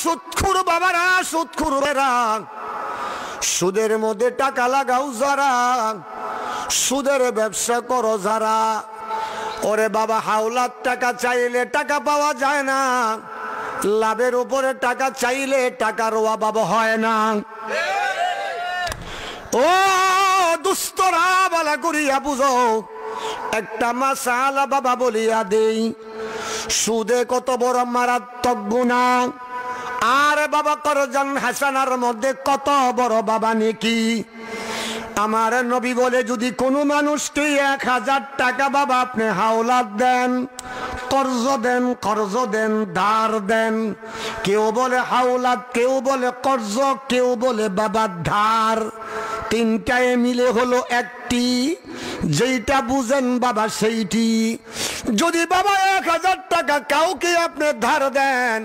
সুদখোর বাবারা, সুদখোর বেরা, সুদের মধ্যে টাকা লাগাও যারা, সুদের ব্যবসা করো যারা, ওরে বাবা হাওলাত টাকা চাইলে টাকা পাওয়া যায় না, লাভের উপরে টাকা চাইলে টাকার অভাব হয় না। ও দুস্তরা বালা করিয়া বুঝো, একটা মাসালা বাবা বলিয়া দেই, সুদে কত বড় মারাত্মক গুনাহ, আর বাবা করজান হাসানার মধ্যে কত বড় বাবা নেকি। আমার নবী বলে, যদি কোনো মানুষকে 1000 টাকা বাবা আপনি হাওলাত দেন, কর্জ দেন, কর্জ দেন, ধার দেন, কেউ বলে হাওলাত, কেউ বলে কর্জ, কেউ বলে বাবা ধার, তিনটায় মিলে হলো একটি, যেইটা বুঝেন বাবা সেইটি। যদি বাবা 1000 টাকা কাউকে আপনি ধার দেন,